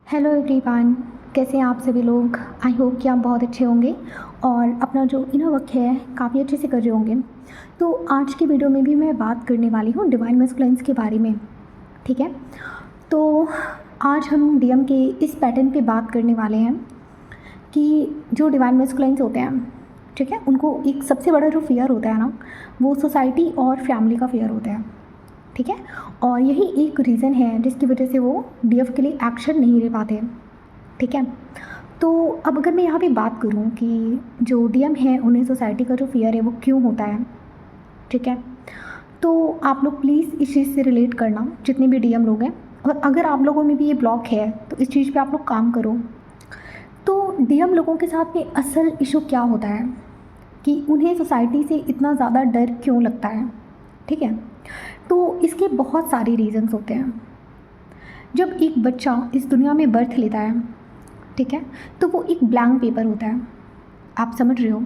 Hello everyone, कैसे हैं आप सभी लोग। आई होप कि आप बहुत अच्छे होंगे और अपना जो इनर वर्क है काफ़ी अच्छे से कर रहे होंगे। तो आज की वीडियो में भी मैं बात करने वाली हूँ डिवाइन मैस्कुलिन्स के बारे में। ठीक है, तो आज हम डीएम के इस पैटर्न पे बात करने वाले हैं कि जो डिवाइन मैस्कुलिन्स होते हैं, ठीक है, उनको एक सबसे बड़ा जो फियर होता है ना, वो सोसाइटी और फैमिली का फियर होता है। ठीक है, और यही एक रीज़न है जिसकी वजह से वो डीएफ के लिए एक्शन नहीं ले पाते। ठीक है, तो अब अगर मैं यहाँ पे बात करूँ कि जो डीएम है उन्हें सोसाइटी का जो फियर है वो क्यों होता है, ठीक है, तो आप लोग प्लीज़ इस चीज़ से रिलेट करना जितने भी डीएम लोग हैं, और अगर आप लोगों में भी ये ब्लॉक है तो इस चीज़ पे आप लोग काम करो। तो डीएम लोगों के साथ में असल इशू क्या होता है कि उन्हें सोसाइटी से इतना ज़्यादा डर क्यों लगता है। ठीक है, तो इसके बहुत सारे रीज़न्स होते हैं। जब एक बच्चा इस दुनिया में बर्थ लेता है, ठीक है, तो वो एक ब्लैंक पेपर होता है। आप समझ रहे हो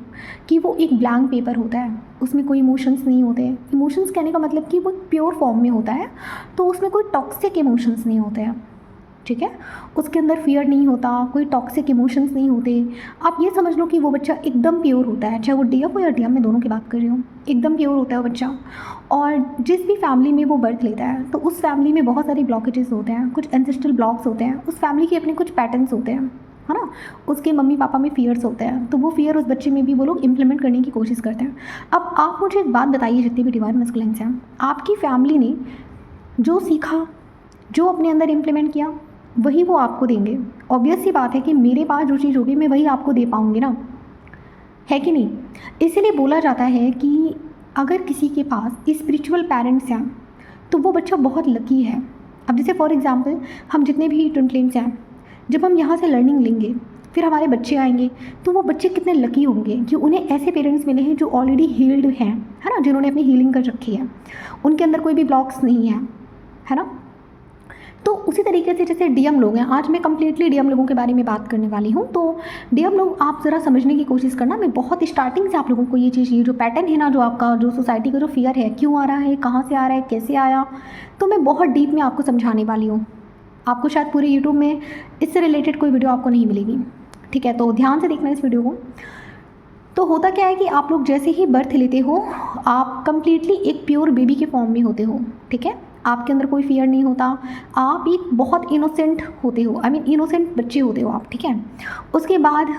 कि वो एक ब्लैंक पेपर होता है, उसमें कोई इमोशंस नहीं होते। इमोशंस कहने का मतलब कि वो प्योर फॉर्म में होता है, तो उसमें कोई टॉक्सिक इमोशंस नहीं होते हैं। ठीक है, उसके अंदर फियर नहीं होता, कोई टॉक्सिक इमोशंस नहीं होते। आप ये समझ लो कि वो बच्चा एकदम प्योर होता है, चाहे वो डीएफ हो या डीएम, मैं दोनों की बात कर रही हूँ, एकदम प्योर होता है वो बच्चा। और जिस भी फैमिली में वो बर्थ लेता है तो उस फैमिली में बहुत सारे ब्लॉकेजेस होते हैं, कुछ एंसेस्ट्रल ब्लॉक्स होते हैं, उस फैमिली के अपने कुछ पैटर्न्स होते हैं, है ना। उसके मम्मी पापा में फियर्स होते हैं, तो वो फियर उस बच्चे में भी वो लोग इम्प्लीमेंट करने की कोशिश करते हैं। अब आप मुझे एक बात बताइए, जितनी भी डिवाइन मैस्कुलिन्स हैं, आपकी फैमिली ने जो सीखा, जो अपने अंदर इम्प्लीमेंट किया, वही वो आपको देंगे। ऑब्वियस सी बात है कि मेरे पास जो चीज़ होगी मैं वही आपको दे पाऊँगी ना, है कि नहीं। इसीलिए बोला जाता है कि अगर किसी के पास स्पिरिचुअल पेरेंट्स हैं तो वो बच्चा बहुत लकी है। अब जैसे फॉर एग्जांपल हम जितने भी ट्विन फ्लेम्स हैं, जब हम यहाँ से लर्निंग लेंगे फिर हमारे बच्चे आएंगे, तो वो बच्चे कितने लकी होंगे कि उन्हें ऐसे पेरेंट्स मिले हैं जो ऑलरेडी हील्ड हैं, है ना, जिन्होंने अपनी हीलिंग कर रखी है, उनके अंदर कोई भी ब्लॉक्स नहीं है ना। तो उसी तरीके से जैसे डीएम लोग हैं, आज मैं कम्प्लीटली डीएम लोगों के बारे में बात करने वाली हूँ। तो डीएम लोग आप ज़रा समझने की कोशिश करना। मैं बहुत स्टार्टिंग से आप लोगों को ये चीज़, ये जो पैटर्न है ना, जो आपका जो सोसाइटी का जो फियर है, क्यों आ रहा है, कहाँ से आ रहा है, कैसे आया, तो मैं बहुत डीप में आपको समझाने वाली हूँ। आपको शायद पूरे यूट्यूब में इससे रिलेटेड कोई वीडियो आपको नहीं मिलेगी। ठीक है, तो ध्यान से देखना इस वीडियो को। तो होता क्या है कि आप लोग जैसे ही बर्थ लेते हो, आप कम्प्लीटली एक प्योर बेबी के फॉर्म में होते हो। ठीक है, आपके अंदर कोई फियर नहीं होता, आप एक बहुत इनोसेंट होते हो, आई मीन इनोसेंट बच्चे होते हो आप। ठीक है, उसके बाद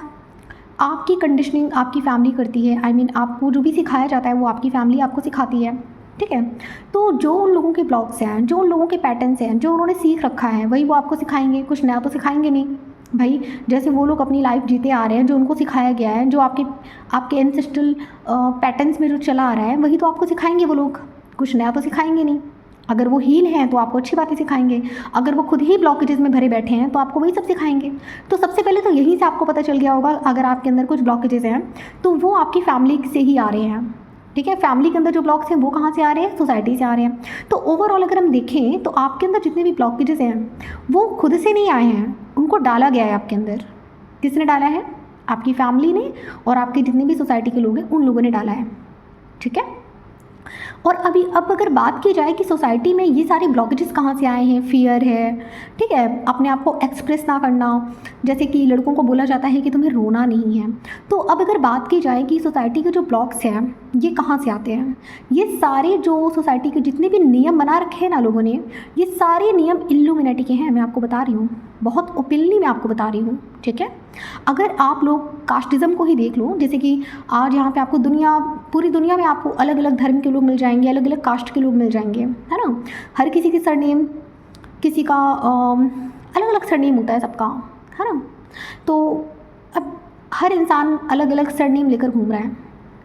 आपकी कंडीशनिंग आपकी फैमिली करती है, आई मीन आपको जो भी सिखाया जाता है वो आपकी फैमिली आपको सिखाती है। ठीक है, तो जो उन लोगों के ब्लॉग्स हैं, जो उन लोगों के पैटर्न्स हैं, जो उन्होंने सीख रखा है, वही वो आपको सिखाएंगे। कुछ नया तो सिखाएंगे नहीं भाई। जैसे वो लोग अपनी लाइफ जीते आ रहे हैं, जो उनको सिखाया गया है, जो आपके एंसेस्ट्रल पैटर्न्स में जो चला आ रहा है, वही तो आपको सिखाएंगे वो लोग। कुछ नया तो सिखाएंगे नहीं। अगर वो हील हैं तो आपको अच्छी बातें सिखाएंगे, अगर वो खुद ही ब्लॉकेजेस में भरे बैठे हैं तो आपको वही सब सिखाएंगे। तो सबसे पहले तो यहीं से आपको पता चल गया होगा, अगर आपके अंदर कुछ ब्लॉकेजेस हैं तो वो आपकी फैमिली से ही आ रहे हैं। ठीक है, फैमिली के अंदर जो ब्लॉक्स हैं वो कहाँ से आ रहे हैं, सोसाइटी से आ रहे हैं। तो ओवरऑल अगर हम देखें तो आपके अंदर जितने भी ब्लॉकेजेस हैं वो खुद से नहीं आए हैं, उनको डाला गया है आपके अंदर। किसने डाला है? आपकी फैमिली ने, और आपके जितने भी सोसाइटी के लोग हैं उन लोगों ने डाला है। ठीक है, और अब अगर बात की जाए कि सोसाइटी में ये सारे ब्लॉकेजेस कहाँ से आए हैं, फियर है, ठीक है, अपने आप को एक्सप्रेस ना करना, जैसे कि लड़कों को बोला जाता है कि तुम्हें रोना नहीं है। तो अब अगर बात की जाए कि सोसाइटी के जो ब्लॉक्स हैं ये कहाँ से आते हैं, ये सारे जो सोसाइटी के जितने भी नियम बना रखे हैं ना लोगों ने, ये सारे नियम इल्यूमिनेटी के हैं। मैं आपको बता रही हूँ, बहुत ओपनली मैं आपको बता रही हूँ। ठीक है, अगर आप लोग कास्टिज़म को ही देख लो, जैसे कि आज यहाँ पे आपको पूरी दुनिया में आपको अलग अलग धर्म के लोग मिल जाएंगे, अलग अलग कास्ट के लोग मिल जाएंगे, है ना। हर किसी की सरनेम, किसी का अलग अलग सरनेम होता है सबका, है ना। तो अब हर इंसान अलग अलग सरनेम लेकर घूम रहा है।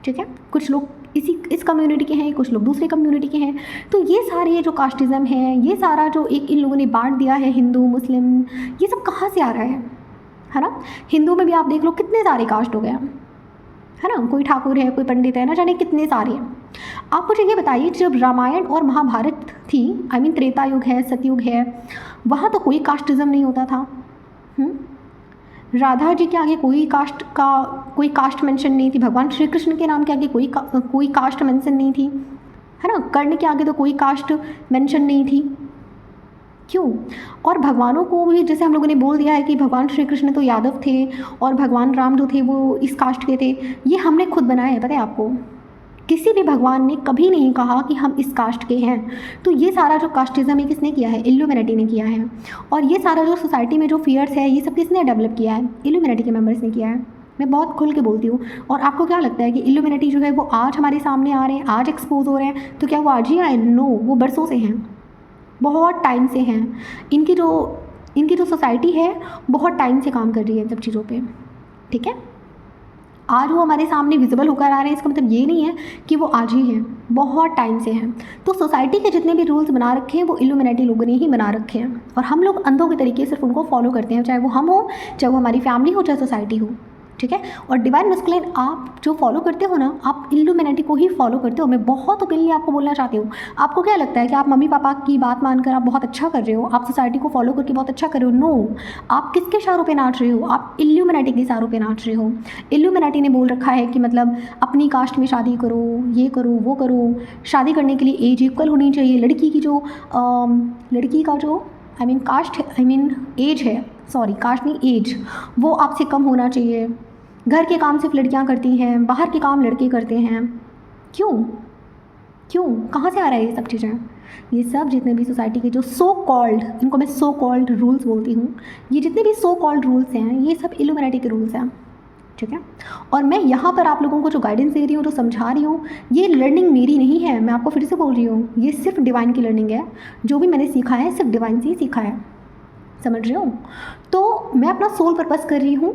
ठीक है, कुछ लोग इस कम्युनिटी के हैं, कुछ लोग दूसरे कम्युनिटी के हैं। तो ये सारे जो कास्टिज़म है, ये सारा जो एक इन लोगों ने बांट दिया है, हिंदू मुस्लिम, ये सब कहाँ से आ रहा है ना। हिंदू में भी आप देख लो कितने सारे कास्ट हो गए हैं, है ना। कोई ठाकुर है, कोई पंडित है, ना जाने कितने सारे हैं। आप मुझे ये बताइए, जब रामायण और महाभारत थी, आई मीन त्रेता युग है, सतयुग है, वहाँ तो कोई कास्टिज़म नहीं होता था। राधा जी के आगे कोई कास्ट मेंशन नहीं थी। भगवान श्री कृष्ण के नाम के आगे कोई कास्ट मेंशन नहीं थी, है ना। कर्ण के आगे तो कोई कास्ट मेंशन नहीं थी। क्यों? और भगवानों को भी जैसे हम लोगों ने बोल दिया है कि भगवान श्री कृष्ण तो यादव थे और भगवान राम जो थे वो इस कास्ट के थे, ये हमने खुद बनाया है, पता है आपको? किसी भी भगवान ने कभी नहीं कहा कि हम इस कास्ट के हैं। तो ये सारा जो कास्टिज़्म है किसने किया है? इल्यूमिनेटी ने किया है। और ये सारा जो सोसाइटी में जो फियर्स है ये सब किसने डेवलप किया है? इल्यूमिनेटी के मेंबर्स ने किया है। मैं बहुत खुल के बोलती हूँ। और आपको क्या लगता है कि इल्यूमिनेटी जो है वो आज हमारे सामने आ रहे हैं, आज एक्सपोज हो रहे हैं? तो क्या वो आज ही आए? नो, वो बरसों से हैं, बहुत टाइम से हैं। इनकी जो सोसाइटी है बहुत टाइम से काम कर रही है इन सब चीज़ों पे, ठीक है? आज वो हमारे सामने विजिबल होकर आ रहे हैं, इसका मतलब ये नहीं है कि वो आज ही हैं, बहुत टाइम से हैं। तो सोसाइटी के जितने भी रूल्स बना रखे हैं वो इल्यूमिनेटी लोगों ने ही बना रखे हैं, और हम लोग अंधों के तरीके सिर्फ उनको फॉलो करते हैं, चाहे वो हम हो, चाहे वो हमारी फैमिली हो, चाहे सोसाइटी हो, ठीक है? और डिवाइन मस्कुलिन आप जो फॉलो करते हो ना, आप इल्यूमिनेटी को ही फॉलो करते हो। मैं बहुत ओपनली आपको बोलना चाहती हूँ। आपको क्या लगता है कि आप मम्मी पापा की बात मानकर आप बहुत अच्छा कर रहे हो, आप सोसाइटी को फॉलो करके बहुत अच्छा कर रहे हो? नो, आप किसके इशारों पे नाच रहे हो? आप इल्यूमिनेटी के इशारों पे नाच रहे हो। इल्यूमिनेटी ने बोल रखा है कि मतलब अपनी कास्ट में शादी करो, ये करो, वो करो, शादी करने के लिए एज इक्वल होनी चाहिए। लड़की का जो कास्ट एज है, सॉरी कास्ट नहीं एज, वो आपसे कम होना चाहिए। घर के काम सिर्फ लड़कियां करती हैं, बाहर के काम लड़के करते हैं। क्यों? कहाँ से आ रहा है ये सब चीज़ें? ये सब जितने भी सोसाइटी के जो सो कॉल्ड, इनको मैं सो कॉल्ड रूल्स बोलती हूँ, ये जितने भी सो कॉल्ड रूल्स हैं ये सब इल्यूमिनेटी के रूल्स हैं, ठीक है? और मैं यहाँ पर आप लोगों को जो गाइडेंस दे रही हूँ, जो समझा रही हूँ, ये लर्निंग मेरी नहीं है। मैं आपको फिर से बोल रही हूँ, ये सिर्फ डिवाइन की लर्निंग है। जो भी मैंने सीखा है सिर्फ डिवाइन से ही सीखा है, समझ रहे हो? तो मैं अपना सोल पर्पस कर रही हूँ,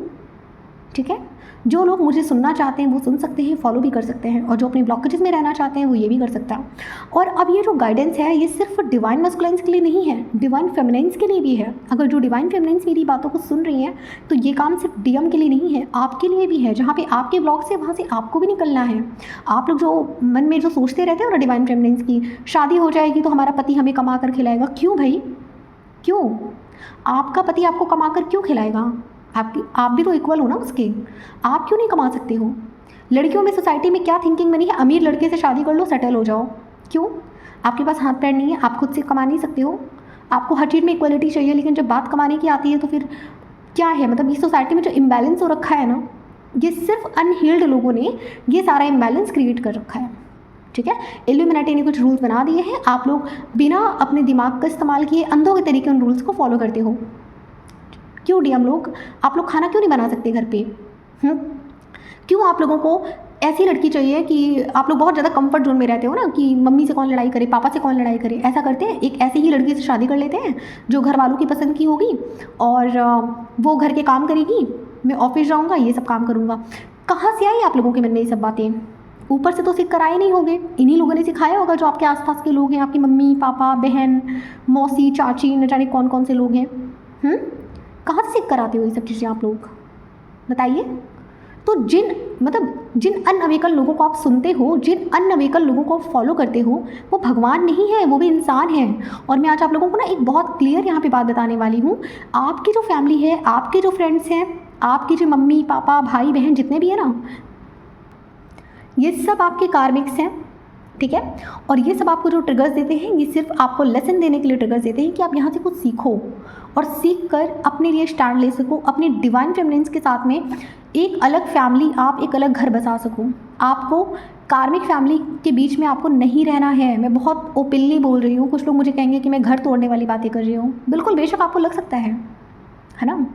ठीक है? जो लोग मुझे सुनना चाहते हैं वो सुन सकते हैं, फॉलो भी कर सकते हैं, और जो अपने ब्लॉकेजेस में रहना चाहते हैं वो ये भी कर सकता है। और अब ये जो गाइडेंस है ये सिर्फ डिवाइन मस्कुलाइंस के लिए नहीं है, डिवाइन फेमिनाइंस के लिए भी है। अगर जो डिवाइन फेमिनाइंस मेरी बातों को सुन रही हैं तो ये काम सिर्फ डीएम के लिए नहीं है, आपके लिए भी है। जहाँ पे आपके ब्लॉक से वहाँ से आपको भी निकलना है। आप लोग जो मन में जो सोचते रहते हो ना डिवाइन फेमिनाइंस की, शादी हो जाएगी तो हमारा पति हमें कमा कर खिलाएगा। क्यों भाई? क्यों? आपका पति आपको कमा कर क्यों खिलाएगा? आप भी तो इक्वल हो ना उसके, आप क्यों नहीं कमा सकते हो? लड़कियों में सोसाइटी में क्या थिंकिंग बनी है? अमीर लड़के से शादी कर लो, सेटल हो जाओ। क्यों? आपके पास हाथ पैर नहीं है, आप खुद से कमा नहीं सकते हो? आपको हर चीज़ में इक्वलिटी चाहिए, लेकिन जब बात कमाने की आती है तो फिर क्या है? मतलब ये सोसाइटी में जो इम्बैलेंस हो रखा है ना, ये सिर्फ अनहील्ड लोगों ने ये सारा इम्बैलेंस क्रिएट कर रखा है, ठीक है? इल्यूमिनेटी ने कुछ रूल्स बना दिए हैं, आप लोग बिना अपने दिमाग का इस्तेमाल किए अंधों के तरीके उन रूल्स को फॉलो करते हो। क्यों डीएम लोग, आप लोग खाना क्यों नहीं बना सकते घर पे? क्यों आप लोगों को ऐसी लड़की चाहिए कि आप लोग बहुत ज़्यादा कंफर्ट जोन में रहते हो ना, कि मम्मी से कौन लड़ाई करे, पापा से कौन लड़ाई करे? ऐसा करते हैं, एक ऐसी ही लड़की से शादी कर लेते हैं जो घर वालों की पसंद की होगी, और वो घर के काम करेगी, मैं ऑफिस जाऊँगा, ये सब काम करूँगा। कहाँ से आई आप लोगों के मन में ये सब बातें? ऊपर से तो सीख कर आए नहीं होंगे, इन्हीं लोगों ने सिखाया होगा, जो आपके आसपास के लोग हैं, आपकी मम्मी पापा बहन मौसी चाची, न जाने कौन कौन से लोग हैं। कहाँ से सीख कर आते हो ये सब चीज़ें आप लोग, बताइए? तो जिन अनअवेकल लोगों को आप सुनते हो, जिन अनअवेकल लोगों को फॉलो करते हो, वो भगवान नहीं है, वो भी इंसान हैं। और मैं आज आप लोगों को ना एक बहुत क्लियर यहाँ पे बात बताने वाली हूँ। आपकी जो फैमिली है, आपके जो फ्रेंड्स हैं, आपकी जो मम्मी पापा भाई बहन जितने भी हैं ना, ये सब आपके कार्मिक्स हैं, ठीक है? और ये सब आपको जो ट्रिगर्स देते हैं, ये सिर्फ आपको लेसन देने के लिए ट्रिगर्स देते हैं कि आप यहाँ से कुछ सीखो, और सीख कर अपने लिए स्टैंड ले सको, अपने डिवाइन फेमिनिन्स के साथ में एक अलग फैमिली, आप एक अलग घर बसा सको। आपको कार्मिक फैमिली के बीच में आपको नहीं रहना है। मैं बहुत ओपनली बोल रही हूँ। कुछ लोग मुझे कहेंगे कि मैं घर तोड़ने वाली बातें कर रही हूँ, बिल्कुल बेशक आपको लग सकता है ना?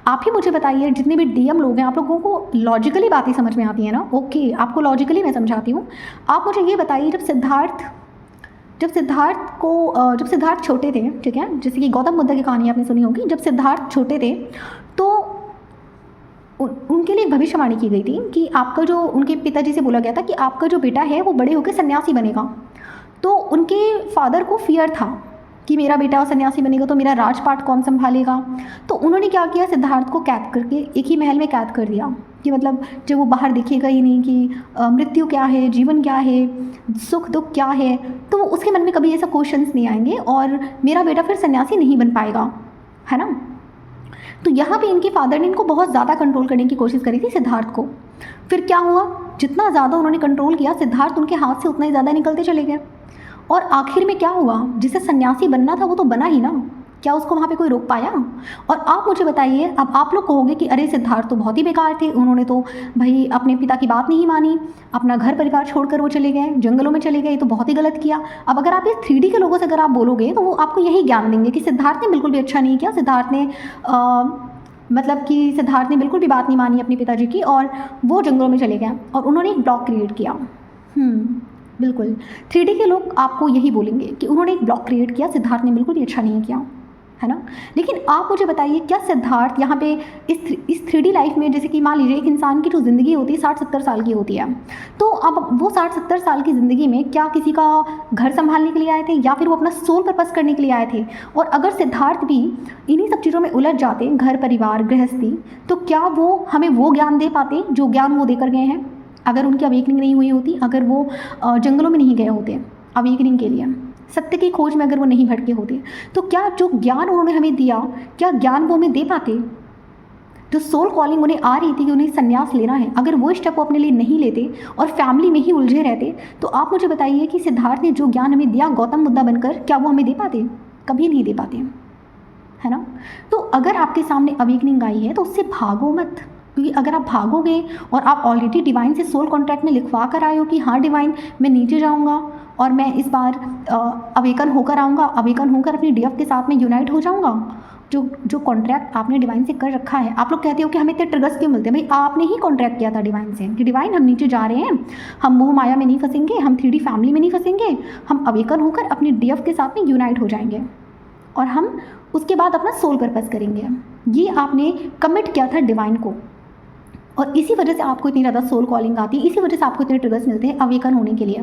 आप ही मुझे बताइए, जितने भी डीएम लोग हैं, आप लोगों को लॉजिकली बातें समझ में आती हैं ना? ओके, आपको लॉजिकली मैं समझाती हूँ। आप मुझे ये बताइए, जब सिद्धार्थ छोटे थे, ठीक है, जैसे कि गौतम बुद्ध की कहानी आपने सुनी होगी, जब सिद्धार्थ छोटे थे तो उनके लिए भविष्यवाणी की गई थी कि आपका जो, उनके पिताजी से बोला गया था कि आपका जो बेटा है वो बड़े होकर सन्यासी बनेगा। तो उनके फादर को फियर था कि मेरा बेटा सन्यासी बनेगा तो मेरा राजपाट कौन संभालेगा। तो उन्होंने क्या किया, सिद्धार्थ को कैद करके एक ही महल में कैद कर दिया, कि मतलब जब वो बाहर दिखेगा ही नहीं कि मृत्यु क्या है, जीवन क्या है, सुख दुख क्या है, तो उसके मन में कभी ऐसा क्वेश्चंस नहीं आएंगे और मेरा बेटा फिर सन्यासी नहीं बन पाएगा, है ना? तो यहाँ पे इनके फादर ने इनको बहुत ज़्यादा कंट्रोल करने की कोशिश करी थी सिद्धार्थ को। फिर क्या हुआ, जितना ज़्यादा उन्होंने कंट्रोल किया, सिद्धार्थ उनके हाथ से उतना ही ज़्यादा निकलते चले गए। और आखिर में क्या हुआ, जिसे सन्यासी बनना था वो तो बना ही ना, क्या उसको वहाँ पे कोई रोक पाया? और आप मुझे बताइए, अब आप लोग कहोगे कि अरे सिद्धार्थ तो बहुत ही बेकार थे, उन्होंने तो भाई अपने पिता की बात नहीं मानी, अपना घर परिवार छोड़कर वो चले गए, जंगलों में चले गए, तो बहुत ही गलत किया। अब अगर आप ये 3D के लोगों से अगर आप बोलोगे तो वो आपको यही ज्ञान देंगे कि सिद्धार्थ ने बिल्कुल भी अच्छा नहीं किया, सिद्धार्थ ने मतलब कि सिद्धार्थ ने बिल्कुल भी बात नहीं मानी अपने पिताजी की और वो जंगलों में चले गए और उन्होंने एक ब्लॉक क्रिएट किया। बिल्कुल 3D के लोग आपको यही बोलेंगे कि उन्होंने एक ब्लॉक क्रिएट किया, सिद्धार्थ ने बिल्कुल भी अच्छा नहीं किया, है ना। लेकिन आप मुझे बताइए, क्या सिद्धार्थ यहाँ पे इस 3D लाइफ में, जैसे कि मान लीजिए एक इंसान की जो ज़िंदगी होती है 60-70 साल की होती है, तो अब वो 60-70 साल की ज़िंदगी में क्या किसी का घर संभालने के लिए आए थे या फिर वो अपना सोल पर्पस करने के लिए आए थे? और अगर सिद्धार्थ भी इन्हीं सब चीज़ों में उलझ जाते, घर परिवार गृहस्थी, तो क्या वो हमें वो ज्ञान दे पाते जो ज्ञान वो देकर गए हैं? अगर उनकी अवेकनिंग नहीं हुई होती, अगर वो जंगलों में नहीं गए होते अवेकनिंग के लिए, सत्य की खोज में अगर वो नहीं भटके होते, तो क्या जो ज्ञान उन्होंने हमें दिया, क्या ज्ञान वो हमें दे पाते? जो सोल कॉलिंग उन्हें आ रही थी कि उन्हें संन्यास लेना है, अगर वो स्टेप वो अपने लिए नहीं लेते और फैमिली में ही उलझे रहते, तो आप मुझे बताइए कि सिद्धार्थ ने जो ज्ञान हमें दिया गौतम बुद्धा बनकर, क्या वो हमें दे पाते? कभी नहीं दे पाते, है ना। तो अगर आपके सामने अवेकनिंग आई है तो उससे भागो मत, क्योंकि अगर आप भागोगे और आप ऑलरेडी डिवाइन से सोल कॉन्ट्रैक्ट में लिखवा कर आए हो कि हाँ डिवाइन, मैं नीचे जाऊँगा और मैं इस बार अवेकन होकर आऊँगा, अवेकन होकर अपनी डीएफ के साथ में यूनाइट हो जाऊँगा, जो कॉन्ट्रैक्ट आपने डिवाइन से कर रखा है। आप लोग कहते हो कि हमें इतने ट्रिगर्स क्यों मिलते हैं? भाई आपने ही कॉन्ट्रैक्ट किया था डिवाइन से कि डिवाइन हम नीचे जा रहे हैं, हम मोह माया में नहीं फंसेंगे, हम 3D फैमिली में नहीं फंसेंगे, हम अवेकन होकर अपनी डीएफ के साथ में यूनाइट हो जाएंगे और हम उसके बाद अपना सोल पर्पस करेंगे। ये आपने कमिट किया था डिवाइन को और इसी वजह से आपको इतनी ज़्यादा सोल कॉलिंग आती है, इसी वजह से आपको इतने ट्रिगर्स मिलते हैं अवेकन होने के लिए।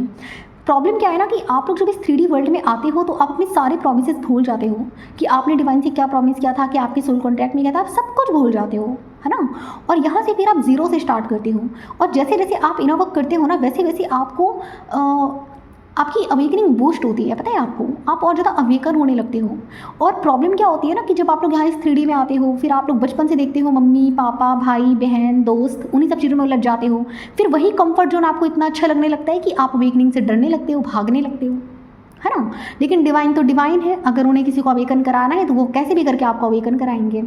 प्रॉब्लम क्या है ना कि आप लोग जब इस 3D वर्ल्ड में आते हो तो आप अपने सारे प्रॉमिसेस भूल जाते हो कि आपने डिवाइन से क्या प्रॉमिस किया था, कि आपके सोल कॉन्ट्रैक्ट में क्या था, आप सब कुछ भूल जाते हो, है ना। और यहाँ से फिर आप ज़ीरो से स्टार्ट करते हो और जैसे जैसे आप इनर वर्क करते हो ना, वैसे वैसे आपको आपकी अवेकनिंग बूस्ट होती है, पता है आपको, आप और ज़्यादा अवेकन होने लगते हो। और प्रॉब्लम क्या होती है ना कि जब आप लोग यहाँ इस 3D में आते हो, फिर आप लोग बचपन से देखते हो मम्मी पापा भाई बहन दोस्त, उन्हीं सब चीज़ों में उलझ जाते हो, फिर वही कंफर्ट जोन आपको इतना अच्छा लगने लगता है कि आप अवेकनिंग से डरने लगते हो, भागने लगते हो, है ना। लेकिन डिवाइन तो डिवाइन है, अगर उन्हें किसी को अवेकन कराना है तो वो कैसे भी करके आपको अवेकन कराएंगे,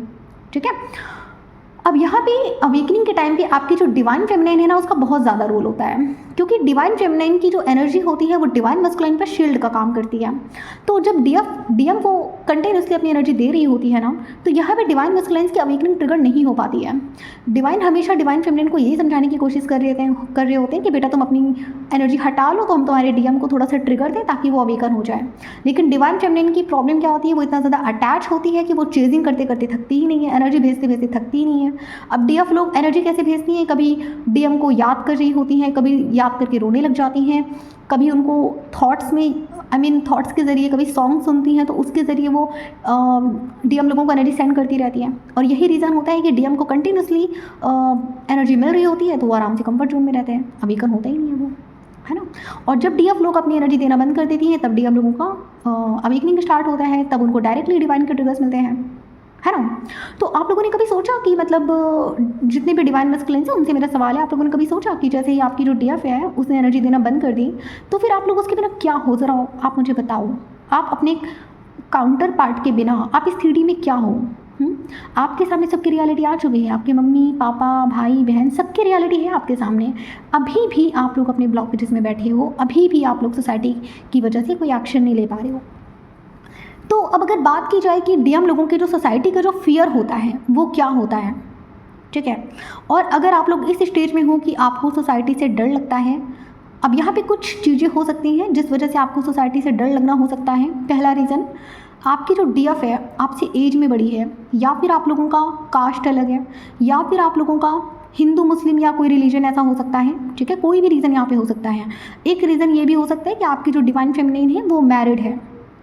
ठीक है। अब यहाँ पे अवेकनिंग के टाइम पे आपकी जो डिवाइन फेमिनाइन है ना, उसका बहुत ज़्यादा रोल होता है, क्योंकि डिवाइन फेमिनाइन की जो एनर्जी होती है वो डिवाइन मस्कुलाइन पर शील्ड का काम करती है। तो जब डीएम वो कंटिन्यूसली अपनी एनर्जी दे रही होती है ना, तो यहाँ पे डिवाइन मस्कुलाइन की अवेकनिंग ट्रिगर नहीं हो पाती है। डिवाइन हमेशा डिवाइन फेमिनाइन को यही समझाने की कोशिश कर रहे होते हैं कि बेटा तुम अपनी एनर्जी हटा लो, तो हम तुम्हारे डीएम को थोड़ा सा ट्रिगर दें ताकि वो अवेकन हो जाए। लेकिन डिवाइन फेमिनाइन की प्रॉब्लम क्या होती है, वो इतना ज़्यादा अटैच होती है कि वो चेजिंग करते करते थकती ही नहीं है, एनर्जी भेजते भेजते थकती ही नहीं है। अब डीएफ लोग एनर्जी कैसे भेजती हैं, कभी डीएम को याद कर रही होती हैं, कभी याद करके रोने लग जाती हैं, कभी उनको थॉट्स में थॉट्स के ज़रिए कभी सॉन्ग सुनती हैं, तो उसके ज़रिए वो डीएम लोगों को एनर्जी सेंड करती रहती है। और यही रीज़न होता है कि डीएम को कंटिन्यूसली एनर्जी मिल रही होती है तो वो आराम से कंफर्ट जोन में रहते हैं, अवेकन होता ही नहीं है वो, है ना। और जब डीएफ लोग अपनी एनर्जी देना बंद कर देती हैं तब डीएम लोगों का अवेकनिंग स्टार्ट होता है, तब उनको डायरेक्टली डिवाइन के ट्रिगर्स मिलते हैं, है ना। तो आप लोगों ने कभी सोचा कि मतलब जितने भी डिवाइन मस्कुलिन्स हैं उनसे मेरा सवाल है, आप लोगों ने कभी सोचा कि जैसे ही आपकी जो डीएफ है उसने एनर्जी देना बंद कर दी तो फिर आप लोग उसके बिना क्या हो, ज़रा आप मुझे बताओ। आप अपने काउंटर पार्ट के बिना आप इस 3D में क्या हो? आपके सामने सबकी रियलिटी आ चुकी है, आपके मम्मी पापा भाई बहन सबकी रियलिटी है आपके सामने। अभी भी आप लोग अपने ब्लॉकेजेस में बैठे हो, अभी भी आप लोग सोसाइटी की वजह से कोई एक्शन नहीं ले पा रहे हो। तो अब अगर बात की जाए कि डीएम लोगों के जो सोसाइटी का जो फियर होता है वो क्या होता है, ठीक है। और अगर आप लोग इस स्टेज में हो कि आपको सोसाइटी से डर लगता है, अब यहाँ पे कुछ चीज़ें हो सकती हैं जिस वजह से आपको सोसाइटी से डर लगना हो सकता है। पहला रीज़न, आपकी जो डीएफ है आपसे एज में बड़ी है, या फिर आप लोगों का कास्ट अलग है, या फिर आप लोगों का हिंदू मुस्लिम या कोई रिलीजन ऐसा हो सकता है, ठीक है। कोई भी रीज़न यहाँ पे हो सकता है। एक रीज़न ये भी हो सकता है कि आपकी जो डिवाइन फेमिनाइन है वो मैरिड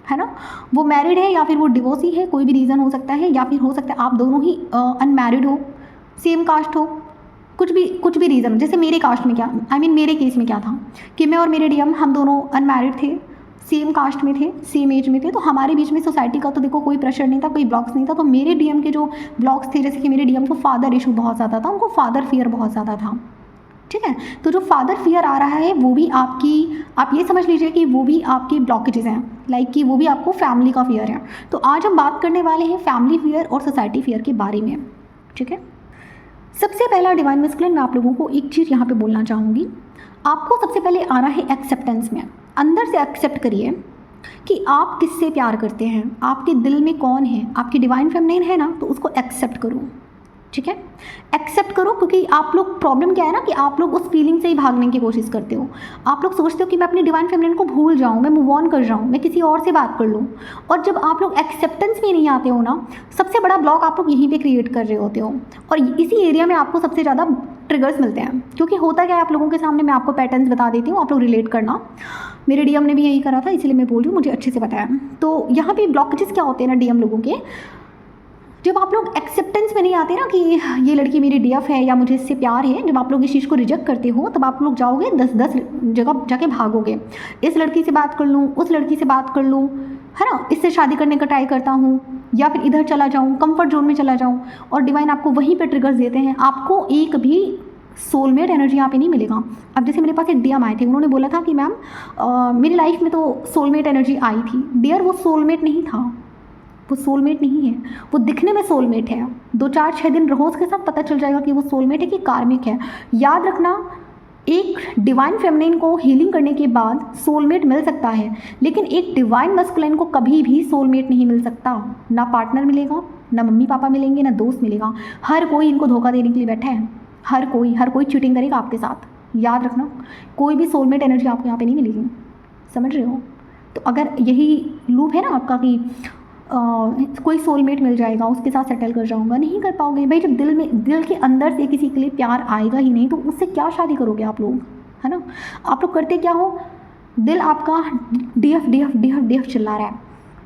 है ना, वो मैरिड है या फिर वो डिवोर्सी है, कोई भी रीज़न हो सकता है। या फिर हो सकता है आप दोनों ही अनमैरिड हो, सेम कास्ट हो, कुछ भी रीज़न। जैसे मेरे कास्ट में क्या मेरे केस में क्या था कि मैं और मेरे डीएम हम दोनों अनमैरिड थे, सेम कास्ट में थे, सेम एज में थे, तो हमारे बीच में सोसाइटी का तो देखो कोई प्रेशर नहीं था, कोई ब्लॉक्स नहीं था। तो मेरे डीएम के जो ब्लॉक्स थे, जैसे कि मेरे डीएम को फादर इशू बहुत ज़्यादा था, उनको फादर फियर बहुत ज़्यादा था, ठीक है। तो जो फादर फियर आ रहा है वो भी आपकी, आप ये समझ लीजिए कि वो भी आपकी ब्लॉकेजेस हैं, लाइक कि वो भी आपको फैमिली का फियर है। तो आज हम बात करने वाले हैं फैमिली फियर और सोसाइटी फियर के बारे में, ठीक है। सबसे पहला डिवाइन मैस्कुलिन, मैं आप लोगों को एक चीज़ यहाँ पे बोलना चाहूँगी। आपको सबसे पहले आना है एक्सेप्टेंस में। अंदर से एक्सेप्ट करिए कि आप किससे प्यार करते हैं, आपके दिल में कौन है, आपकी डिवाइन फेमिनिन है ना, तो उसको एक्सेप्ट करो, ठीक है। एक्सेप्ट करो, क्योंकि आप लोग, प्रॉब्लम क्या है ना कि आप लोग उस फीलिंग से ही भागने की कोशिश करते हो। आप लोग सोचते हो कि मैं अपनी डिवाइन फेमिनिन को भूल जाऊँ, मैं मूव ऑन कर जाऊँ, मैं किसी और से बात कर लूँ। और जब आप लोग एक्सेप्टेंस में नहीं आते हो ना, सबसे बड़ा ब्लॉक आप लोग यहीं पे क्रिएट कर रहे होते हो। और इसी एरिया में आपको सबसे ज़्यादा ट्रिगर्स मिलते हैं। क्योंकि होता क्या है आप लोगों के सामने, मैं आपको पैटर्न्स बता देती हूँ, आप लोग रिलेट करना। मेरे डीएम ने भी यही करा था, इसलिए मैं बोल रही हूँ, मुझे अच्छे से पता है। तो यहाँ पे ब्लॉकेजेस क्या होते हैं ना डीएम लोगों के, जब आप लोग एक्सेप्टेंस में नहीं आते ना कि ये लड़की मेरी डीएफ है या मुझे इससे प्यार है, जब आप लोग इस चीज़ को रिजेक्ट करते हो, तब आप लोग जाओगे 10 जगह जाके भागोगे। इस लड़की से बात कर लूँ, उस लड़की से बात कर लूँ, है ना, इससे शादी करने का ट्राई करता हूँ, या फिर इधर चला जाऊँ, कंफर्ट जोन में चला जाऊँ। और डिवाइन आपको वहीं पर ट्रिगर्स देते हैं। आपको एक भी सोलमेट एनर्जी यहाँ पे नहीं मिलेगा। अब जैसे मेरे पास एक डीएम आए थे, उन्होंने बोला था कि मैम मेरी लाइफ में तो सोलमेट एनर्जी आई थी। डियर, वो सोलमेट नहीं था, वो सोलमेट नहीं है। वो दिखने में सोलमेट है, 2-4-6 दिन रहो उसके साथ, पता चल जाएगा कि वो सोलमेट है कि कार्मिक है। याद रखना, एक डिवाइन फेमिनिन को हीलिंग करने के बाद सोलमेट मिल सकता है, लेकिन एक डिवाइन मैस्कुलिन को कभी भी सोलमेट नहीं मिल सकता। ना पार्टनर मिलेगा, ना मम्मी पापा मिलेंगे, ना दोस्त मिलेगा। हर कोई इनको धोखा देने के लिए बैठा है। हर कोई चीटिंग करेगा आपके साथ। याद रखना, कोई भी सोलमेट एनर्जी आपको यहाँ पे नहीं मिलेगी। समझ रहे हो? तो अगर यही लूप है ना आपका कि कोई सोलमेट मिल जाएगा, उसके साथ सेटल कर जाऊंगा, नहीं कर पाओगे भाई। जब दिल के अंदर से किसी के लिए प्यार आएगा ही नहीं, तो उससे क्या शादी करोगे आप लोग, है ना। आप लोग करते क्या हो, दिल आपका डीएफ चिल्ला रहा है,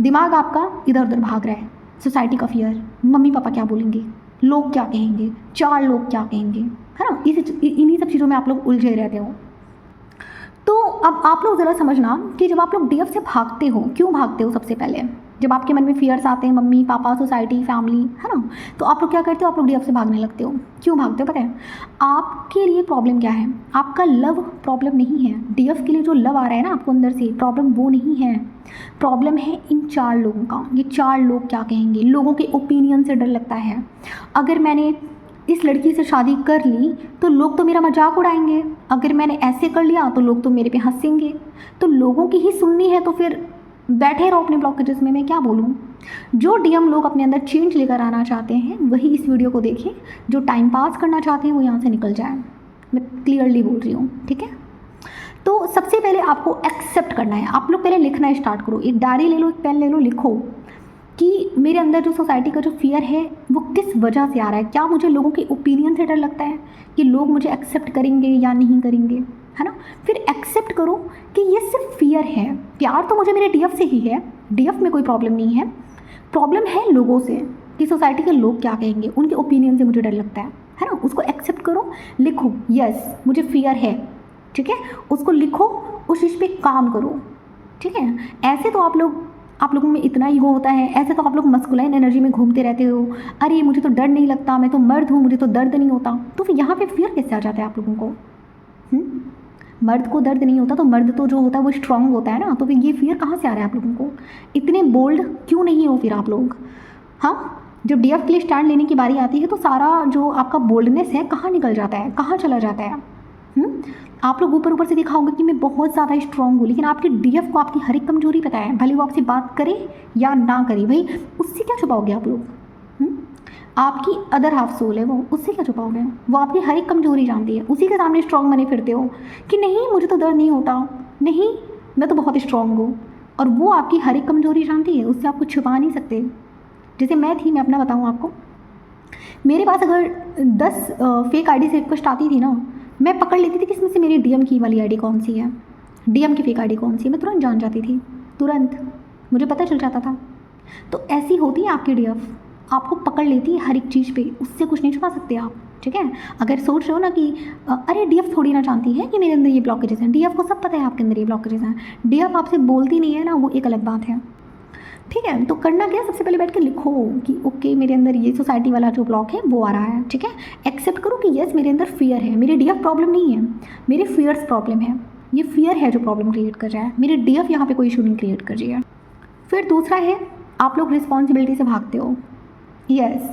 दिमाग आपका इधर उधर भाग रहा है। सोसाइटी का फियर, मम्मी पापा क्या बोलेंगे, लोग क्या कहेंगे, 4 लोग क्या कहेंगे, है ना। इन्हीं सब चीज़ों में आप लोग उलझे रहते हो। तो अब आप लोग ज़रा समझना कि जब आप लोग डीएफ से भागते हो, क्यों भागते हो। सबसे पहले जब आपके मन में फियर्स आते हैं, मम्मी पापा, सोसाइटी, फैमिली, है ना, तो आप लोग क्या करते हो, आप लोग डीएफ से भागने लगते हो। क्यों भागते हो पता है? आपके लिए प्रॉब्लम क्या है, आपका लव प्रॉब्लम नहीं है। डीएफ के लिए जो लव आ रहा है ना आपको अंदर से, प्रॉब्लम वो नहीं है। प्रॉब्लम है इन 4 लोगों का। ये 4 लोग क्या कहेंगे, लोगों के ओपिनियन से डर लगता है। अगर मैंने इस लड़की से शादी कर ली तो लोग तो मेरा मजाक उड़ाएंगे, अगर मैंने ऐसे कर लिया तो लोग तो मेरे पे हंसेंगे। तो लोगों की ही सुननी है तो फिर बैठे रहो अपने ब्लॉकेजेस में, मैं क्या बोलूँ। जो डीएम लोग अपने अंदर चेंज लेकर आना चाहते हैं वही इस वीडियो को देखें, जो टाइम पास करना चाहते हैं वो यहाँ से निकल जाए। मैं क्लियरली बोल रही हूँ, ठीक है। तो सबसे पहले आपको एक्सेप्ट करना है। आप लोग पहले लिखना स्टार्ट करो, एक डायरी ले लो, एक पेन ले लो, लिखो कि मेरे अंदर जो सोसाइटी का जो फियर है वो किस वजह से आ रहा है। क्या मुझे लोगों के ओपिनियन से डर लगता है कि लोग मुझे एक्सेप्ट करेंगे या नहीं करेंगे, है ना। फिर एक्सेप्ट करो कि ये सिर्फ फियर है। प्यार तो मुझे मेरे डीएफ से ही है, डीएफ में कोई प्रॉब्लम नहीं है। प्रॉब्लम है लोगों से कि सोसाइटी के लोग क्या कहेंगे, उनके ओपिनियन से मुझे डर लगता है ना। उसको एक्सेप्ट करो, लिखो यस मुझे फियर है, ठीक है। उसको लिखो, उस चीज़ पे काम करो, ठीक है। ऐसे तो आप लोगों में इतना ईगो होता है, ऐसे तो आप लोग मस्कुलाइन एनर्जी में घूमते रहते हो। अरे मुझे तो डर नहीं लगता, मैं तो मर्द हूँ, मुझे तो दर्द नहीं होता। तो फिर यहाँ पे फियर कैसे आ जाता है आप लोगों को? मर्द को दर्द नहीं होता तो मर्द तो जो होता है वो स्ट्रांग होता है ना। तो फिर ये फियर कहाँ से आ रहा है आप लोगों को? इतने बोल्ड क्यों नहीं हो फिर आप लोग? हाँ, जब डीएफ के लिए स्टैंड लेने की बारी आती है तो सारा जो आपका बोल्डनेस है कहाँ निकल जाता है, कहाँ चला जाता है। आप लोग ऊपर से दिखाओगे कि मैं बहुत ज़्यादा स्ट्रांग हूँ, लेकिन आपके डीएफ को आपकी हर एक कमजोरी पता है। भले वो आपसे बात करे या ना करे, भाई उससे क्या छुपाओगे आप लोग? आपकी अदर हाफ सोल है वो, उससे क्या छुपाओगे? वो आपकी हर एक कमजोरी जानती है, उसी के सामने स्ट्रांग बने फिरते हो कि नहीं मुझे तो दर्द नहीं होता, नहीं मैं तो बहुत स्ट्रांग हूँ। और वो आपकी हर एक कमजोरी जानती है, उससे आप कुछ छुपा नहीं सकते। जैसे मैं थी, मैं अपना बताऊँ आपको, मेरे पास अगर 10 फेक आईडी से रिक्वेस्ट आती थी ना, मैं पकड़ लेती थी कि इसमें से मेरी डीएम की वाली आईडी कौन सी है, डीएम की फेक आईडी कौन सी है। मैं तुरंत जान जाती थी, तुरंत मुझे पता चल जाता था। तो ऐसी होती है आपकी डीएफ, आपको पकड़ लेती है हर एक चीज़ पे, उससे कुछ नहीं छुपा सकते आप, ठीक है। अगर सोच रहे हो ना कि अरे डीएफ थोड़ी ना जानती है कि मेरे अंदर ये ब्लॉकेजेस हैं, डीएफ को सब पता है आपके अंदर ये ब्लॉकेजेस हैं। डीएफ आपसे बोलती नहीं है ना, वो एक अलग बात है। ठीक है। तो करना क्या है, सबसे पहले बैठ के लिखो कि ओके मेरे अंदर ये सोसाइटी वाला जो ब्लॉक है वो आ रहा है। ठीक है, एक्सेप्ट करो कि यस मेरे अंदर फियर है, मेरे डीएफ प्रॉब्लम नहीं है, मेरे फियर्स प्रॉब्लम है, ये फियर है जो प्रॉब्लम क्रिएट कर रहा है, मेरे डीएफ यहाँ पे कोई इशू नहीं क्रिएट कर रही है। फिर दूसरा है, आप लोग रिस्पॉन्सिबिलिटी से भागते हो। यस,